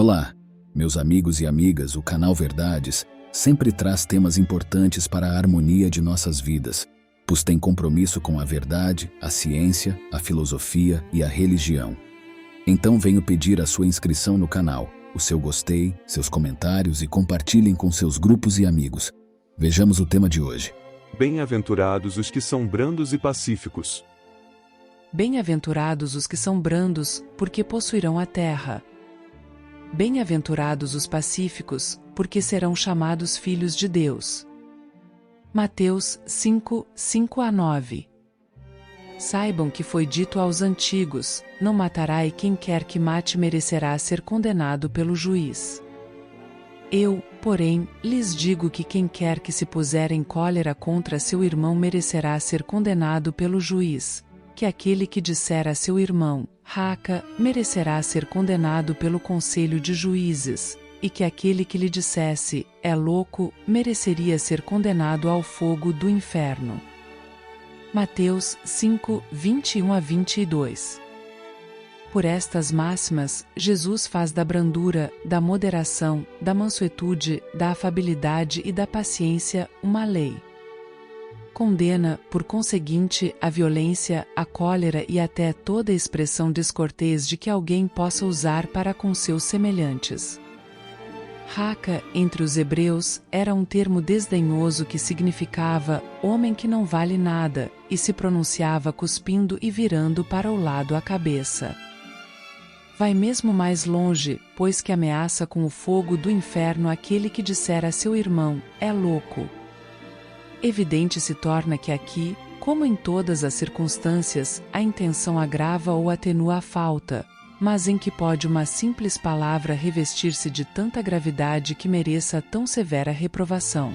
Olá, meus amigos e amigas, o canal Verdades sempre traz temas importantes para a harmonia de nossas vidas, pois tem compromisso com a verdade, a ciência, a filosofia e a religião. Então venho pedir a sua inscrição no canal, o seu gostei, seus comentários e compartilhem com seus grupos e amigos. Vejamos o tema de hoje. Bem-aventurados os que são brandos e pacíficos. Bem-aventurados os que são brandos, porque possuirão a terra. Bem-aventurados os pacíficos, porque serão chamados filhos de Deus. Mateus 5, 5-9. Saibam que foi dito aos antigos: não matará, e quem quer que mate merecerá ser condenado pelo juiz. Eu, porém, lhes digo que quem quer que se puser em cólera contra seu irmão merecerá ser condenado pelo juiz, que aquele que disser a seu irmão, raca, merecerá ser condenado pelo conselho de juízes, e que aquele que lhe dissesse, é louco, mereceria ser condenado ao fogo do inferno. Mateus 5, 21-22. Por estas máximas, Jesus faz da brandura, da moderação, da mansuetude, da afabilidade e da paciência uma lei. Condena, por conseguinte, a violência, a cólera e até toda expressão descortês de que alguém possa usar para com seus semelhantes. Raca, entre os hebreus, era um termo desdenhoso que significava homem que não vale nada, e se pronunciava cuspindo e virando para o lado a cabeça. Vai mesmo mais longe, pois que ameaça com o fogo do inferno aquele que disser a seu irmão, é louco. Evidente se torna que aqui, como em todas as circunstâncias, a intenção agrava ou atenua a falta, mas em que pode uma simples palavra revestir-se de tanta gravidade que mereça tão severa reprovação.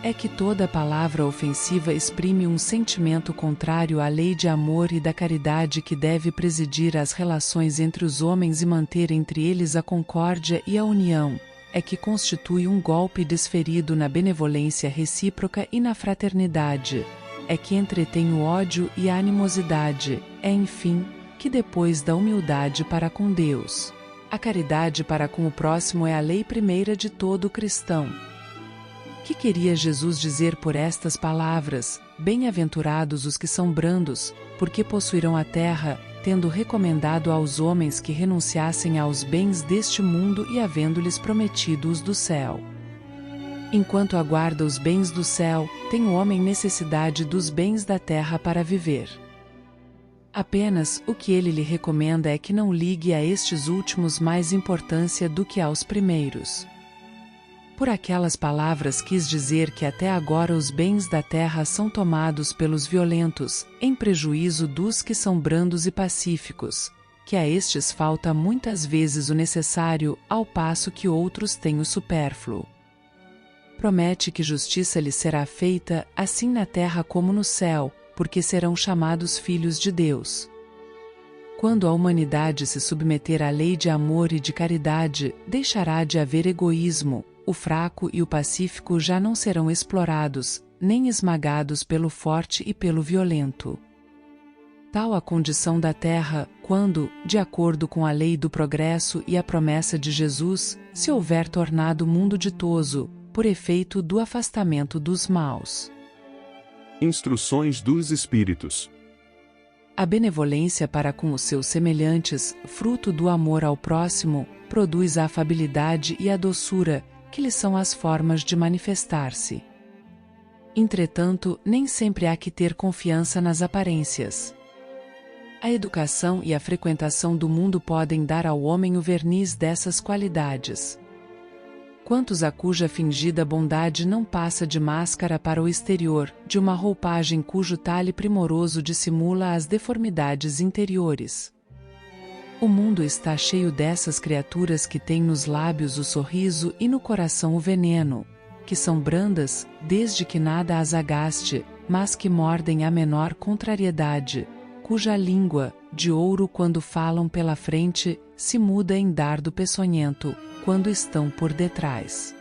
É que toda palavra ofensiva exprime um sentimento contrário à lei de amor e da caridade que deve presidir as relações entre os homens e manter entre eles a concórdia e a união. É que constitui um golpe desferido na benevolência recíproca e na fraternidade. É que entretém o ódio e a animosidade. É, enfim, que depois da humildade para com Deus, a caridade para com o próximo é a lei primeira de todo cristão. Que queria Jesus dizer por estas palavras? Bem-aventurados os que são brandos, porque possuirão a terra, tendo recomendado aos homens que renunciassem aos bens deste mundo e havendo-lhes prometido os do céu. Enquanto aguarda os bens do céu, tem o homem necessidade dos bens da terra para viver. Apenas o que ele lhe recomenda é que não ligue a estes últimos mais importância do que aos primeiros. Por aquelas palavras quis dizer que até agora os bens da terra são tomados pelos violentos, em prejuízo dos que são brandos e pacíficos, que a estes falta muitas vezes o necessário, ao passo que outros têm o supérfluo. Promete que justiça lhes será feita, assim na terra como no céu, porque serão chamados filhos de Deus. Quando a humanidade se submeter à lei de amor e de caridade, deixará de haver egoísmo. O fraco e o pacífico já não serão explorados, nem esmagados pelo forte e pelo violento. Tal a condição da terra, quando, de acordo com a lei do progresso e a promessa de Jesus, se houver tornado o mundo ditoso, por efeito do afastamento dos maus. Instruções dos Espíritos. A benevolência para com os seus semelhantes, fruto do amor ao próximo, produz a afabilidade e a doçura, que lhes são as formas de manifestar-se. Entretanto, nem sempre há que ter confiança nas aparências. A educação e a frequentação do mundo podem dar ao homem o verniz dessas qualidades. Quantos a cuja fingida bondade não passa de máscara para o exterior, de uma roupagem cujo talhe primoroso dissimula as deformidades interiores? O mundo está cheio dessas criaturas que têm nos lábios o sorriso e no coração o veneno, que são brandas, desde que nada as agaste, mas que mordem a menor contrariedade, cuja língua, de ouro quando falam pela frente, se muda em dardo peçonhento, quando estão por detrás.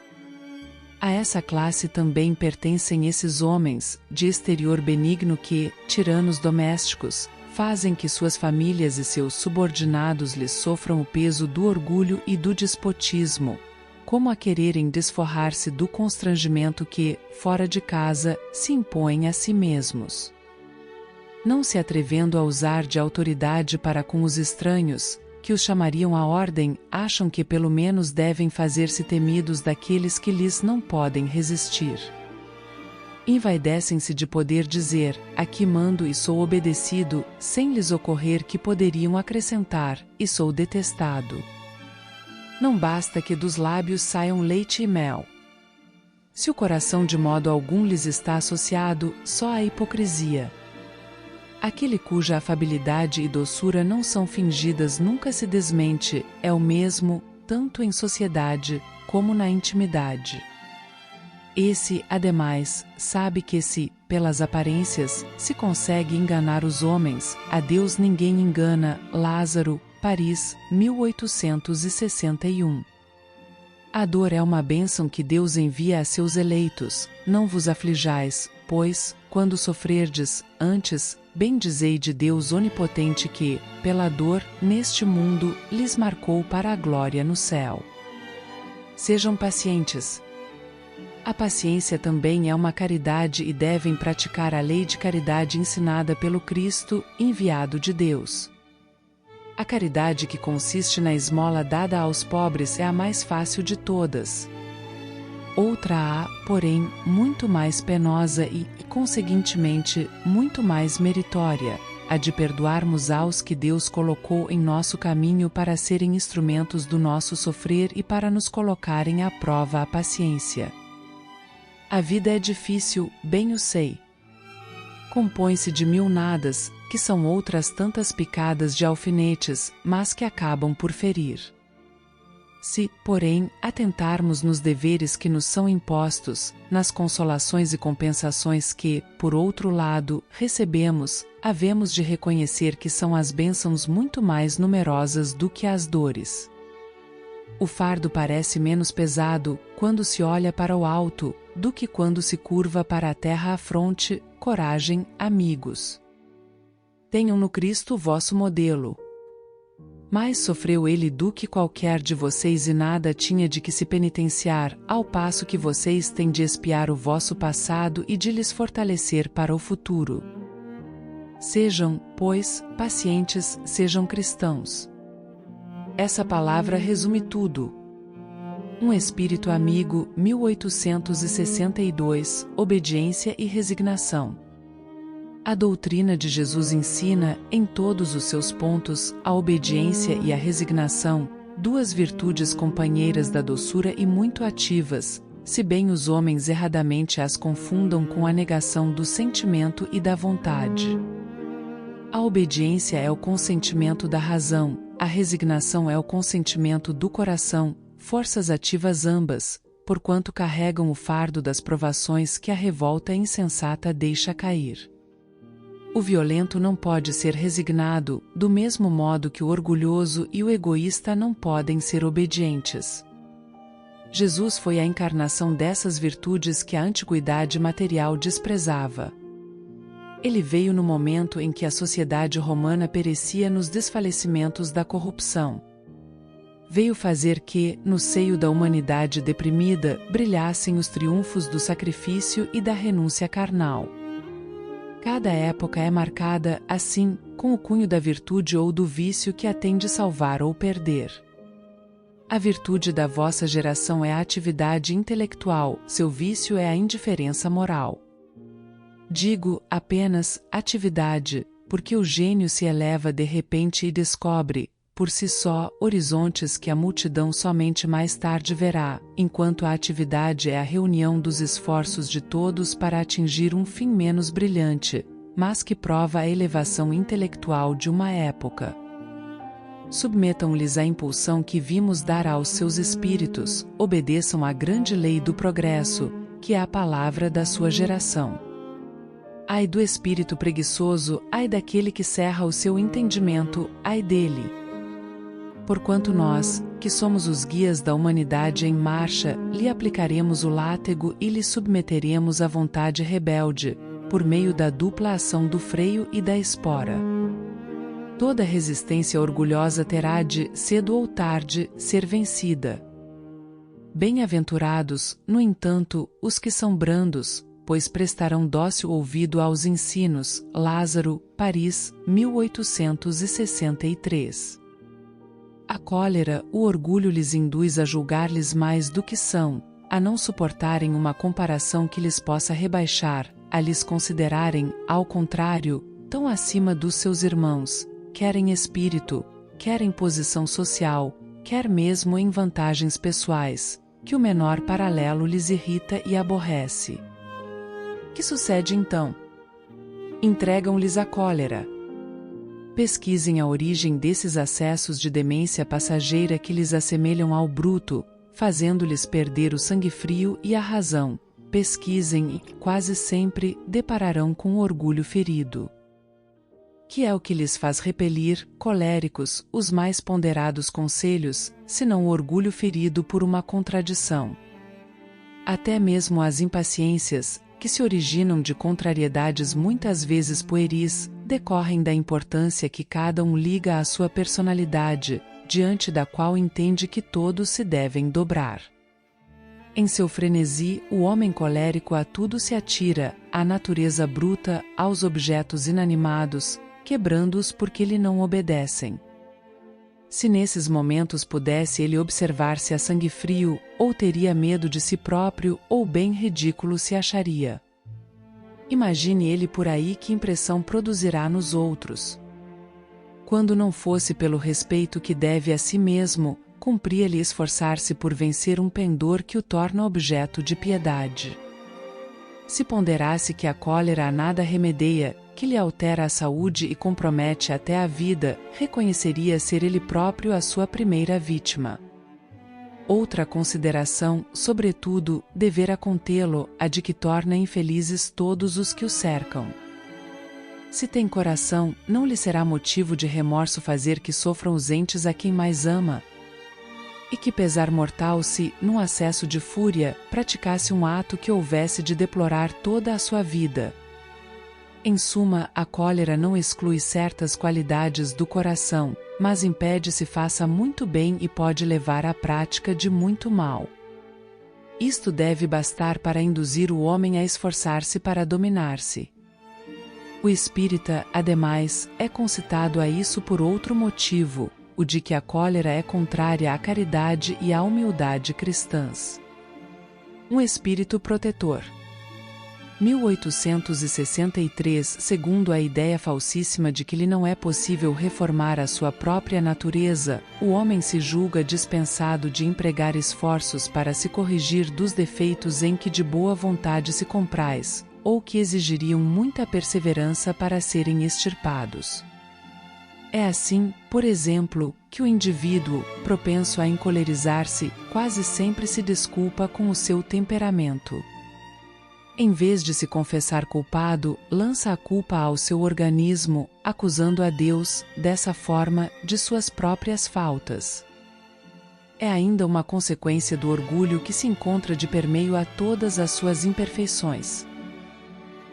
A essa classe também pertencem esses homens, de exterior benigno que, tiranos domésticos, fazem que suas famílias e seus subordinados lhes sofram o peso do orgulho e do despotismo, como a quererem desforrar-se do constrangimento que, fora de casa, se impõem a si mesmos. Não se atrevendo a usar de autoridade para com os estranhos, que os chamariam à ordem, acham que pelo menos devem fazer-se temidos daqueles que lhes não podem resistir. Envaidecem-se de poder dizer, aqui mando e sou obedecido, sem lhes ocorrer que poderiam acrescentar, e sou detestado. Não basta que dos lábios saiam leite e mel. Se o coração de modo algum lhes está associado, só a hipocrisia. Aquele cuja afabilidade e doçura não são fingidas nunca se desmente, é o mesmo, tanto em sociedade, como na intimidade. Esse, ademais, sabe que se, pelas aparências, se consegue enganar os homens, a Deus ninguém engana. Lázaro, Paris, 1861. A dor é uma bênção que Deus envia a seus eleitos, não vos aflijais, pois, quando sofrerdes, antes, bendizei de Deus onipotente que, pela dor, neste mundo, lhes marcou para a glória no céu. Sejam pacientes. A paciência também é uma caridade e devem praticar a lei de caridade ensinada pelo Cristo, enviado de Deus. A caridade que consiste na esmola dada aos pobres é a mais fácil de todas. Outra há, porém, muito mais penosa e, conseguintemente, muito mais meritória, a de perdoarmos aos que Deus colocou em nosso caminho para serem instrumentos do nosso sofrer e para nos colocarem à prova a paciência. A vida é difícil, bem o sei. Compõe-se de mil nadas, que são outras tantas picadas de alfinetes, mas que acabam por ferir. Se, porém, atentarmos nos deveres que nos são impostos, nas consolações e compensações que, por outro lado, recebemos, havemos de reconhecer que são as bênçãos muito mais numerosas do que as dores. O fardo parece menos pesado, quando se olha para o alto, do que quando se curva para a terra a fronte. Coragem, amigos. Tenham no Cristo o vosso modelo. Mais sofreu ele do que qualquer de vocês e nada tinha de que se penitenciar, ao passo que vocês têm de expiar o vosso passado e de lhes fortalecer para o futuro. Sejam, pois, pacientes, sejam cristãos. Essa palavra resume tudo. Um espírito amigo, 1862, obediência e resignação. A doutrina de Jesus ensina, em todos os seus pontos, a obediência e a resignação, duas virtudes companheiras da doçura e muito ativas, se bem os homens erradamente as confundam com a negação do sentimento e da vontade. A obediência é o consentimento da razão, a resignação é o consentimento do coração, forças ativas ambas, porquanto carregam o fardo das provações que a revolta insensata deixa cair. O violento não pode ser resignado, do mesmo modo que o orgulhoso e o egoísta não podem ser obedientes. Jesus foi a encarnação dessas virtudes que a antiguidade material desprezava. Ele veio no momento em que a sociedade romana perecia nos desfalecimentos da corrupção. Veio fazer que, no seio da humanidade deprimida, brilhassem os triunfos do sacrifício e da renúncia carnal. Cada época é marcada, assim, com o cunho da virtude ou do vício que a tem de salvar ou perder. A virtude da vossa geração é a atividade intelectual, seu vício é a indiferença moral. Digo, apenas, atividade, porque o gênio se eleva de repente e descobre, por si só, horizontes que a multidão somente mais tarde verá, enquanto a atividade é a reunião dos esforços de todos para atingir um fim menos brilhante, mas que prova a elevação intelectual de uma época. Submetam-lhes a impulsão que vimos dar aos seus espíritos, obedeçam à grande lei do progresso, que é a palavra da sua geração. Ai do espírito preguiçoso, ai daquele que cerra o seu entendimento, ai dele. Porquanto nós, que somos os guias da humanidade em marcha, lhe aplicaremos o látego e lhe submeteremos a vontade rebelde, por meio da dupla ação do freio e da espora. Toda resistência orgulhosa terá de, cedo ou tarde, ser vencida. Bem-aventurados, no entanto, os que são brandos, pois prestarão dócil ouvido aos ensinos. Lázaro, Paris, 1863. A cólera, o orgulho lhes induz a julgar-lhes mais do que são, a não suportarem uma comparação que lhes possa rebaixar, a lhes considerarem, ao contrário, tão acima dos seus irmãos, quer em espírito, quer em posição social, quer mesmo em vantagens pessoais, que o menor paralelo lhes irrita e aborrece. Que sucede então? Entregam-lhes a cólera. Pesquisem a origem desses acessos de demência passageira que lhes assemelham ao bruto, fazendo-lhes perder o sangue frio e a razão. Pesquisem e, quase sempre, depararão com o orgulho ferido. Que é o que lhes faz repelir, coléricos, os mais ponderados conselhos, senão o orgulho ferido por uma contradição. Até mesmo as impaciências, que se originam de contrariedades muitas vezes pueris, decorrem da importância que cada um liga à sua personalidade, diante da qual entende que todos se devem dobrar. Em seu frenesi, o homem colérico a tudo se atira, à natureza bruta, aos objetos inanimados, quebrando-os porque lhe não obedecem. Se nesses momentos pudesse ele observar-se a sangue frio, ou teria medo de si próprio, ou bem ridículo se acharia. Imagine ele por aí que impressão produzirá nos outros. Quando não fosse pelo respeito que deve a si mesmo, cumpria-lhe esforçar-se por vencer um pendor que o torna objeto de piedade. Se ponderasse que a cólera a nada remedeia, que lhe altera a saúde e compromete até a vida, reconheceria ser ele próprio a sua primeira vítima. Outra consideração, sobretudo, devera contê-lo, a de que torna infelizes todos os que o cercam. Se tem coração, não lhe será motivo de remorso fazer que sofram os entes a quem mais ama? E que pesar mortal se, num acesso de fúria, praticasse um ato que houvesse de deplorar toda a sua vida? Em suma, a cólera não exclui certas qualidades do coração, mas impede se faça muito bem e pode levar à prática de muito mal. Isto deve bastar para induzir o homem a esforçar-se para dominar-se. O espírita, ademais, é concitado a isso por outro motivo, o de que a cólera é contrária à caridade e à humildade cristãs. Um espírito protetor. 1863. Segundo a ideia falsíssima de que lhe não é possível reformar a sua própria natureza, o homem se julga dispensado de empregar esforços para se corrigir dos defeitos em que de boa vontade se compraz, ou que exigiriam muita perseverança para serem extirpados. É assim, por exemplo, que o indivíduo, propenso a encolerizar-se, quase sempre se desculpa com o seu temperamento. Em vez de se confessar culpado, lança a culpa ao seu organismo, acusando a Deus, dessa forma, de suas próprias faltas. É ainda uma consequência do orgulho que se encontra de permeio a todas as suas imperfeições.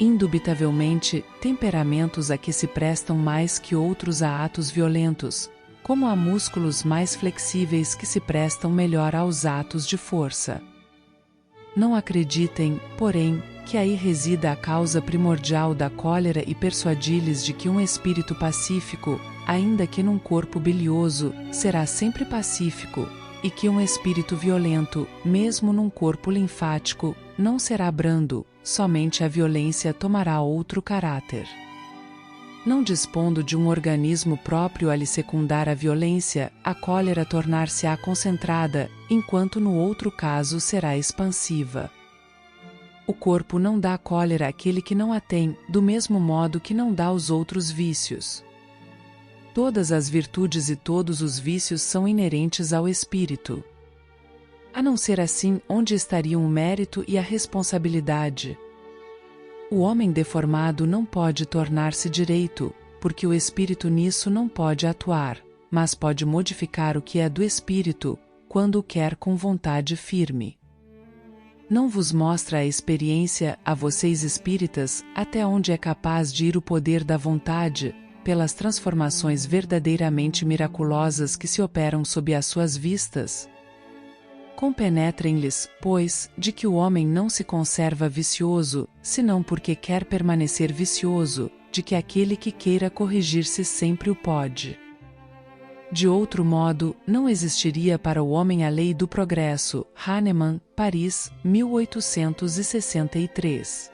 Indubitavelmente, temperamentos a que se prestam mais que outros a atos violentos, como há músculos mais flexíveis que se prestam melhor aos atos de força. Não acreditem, porém, que aí resida a causa primordial da cólera e persuadi-lhes de que um espírito pacífico, ainda que num corpo bilioso, será sempre pacífico, e que um espírito violento, mesmo num corpo linfático, não será brando, somente a violência tomará outro caráter. Não dispondo de um organismo próprio a lhe secundar a violência, a cólera tornar-se-á concentrada, enquanto no outro caso será expansiva. O corpo não dá cólera àquele que não a tem, do mesmo modo que não dá aos outros vícios. Todas as virtudes e todos os vícios são inerentes ao espírito. A não ser assim, onde estariam o mérito e a responsabilidade? O homem deformado não pode tornar-se direito, porque o espírito nisso não pode atuar, mas pode modificar o que é do espírito, quando o quer com vontade firme. Não vos mostra a experiência, a vocês espíritas, até onde é capaz de ir o poder da vontade, pelas transformações verdadeiramente miraculosas que se operam sob as suas vistas? Compenetrem-lhes, pois, de que o homem não se conserva vicioso, senão porque quer permanecer vicioso, de que aquele que queira corrigir-se sempre o pode. De outro modo, não existiria para o homem a lei do progresso. Hahnemann, Paris, 1863.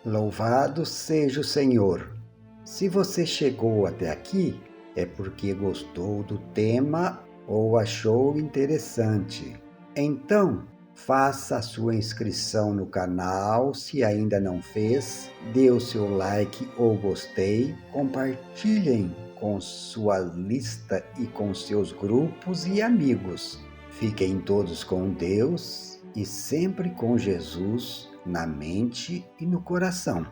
Louvado seja o Senhor! Se você chegou até aqui, é porque gostou do tema ou achou interessante. Então, faça a sua inscrição no canal se ainda não fez, dê o seu like ou gostei, compartilhem com sua lista e com seus grupos e amigos. Fiquem todos com Deus e sempre com Jesus na mente e no coração.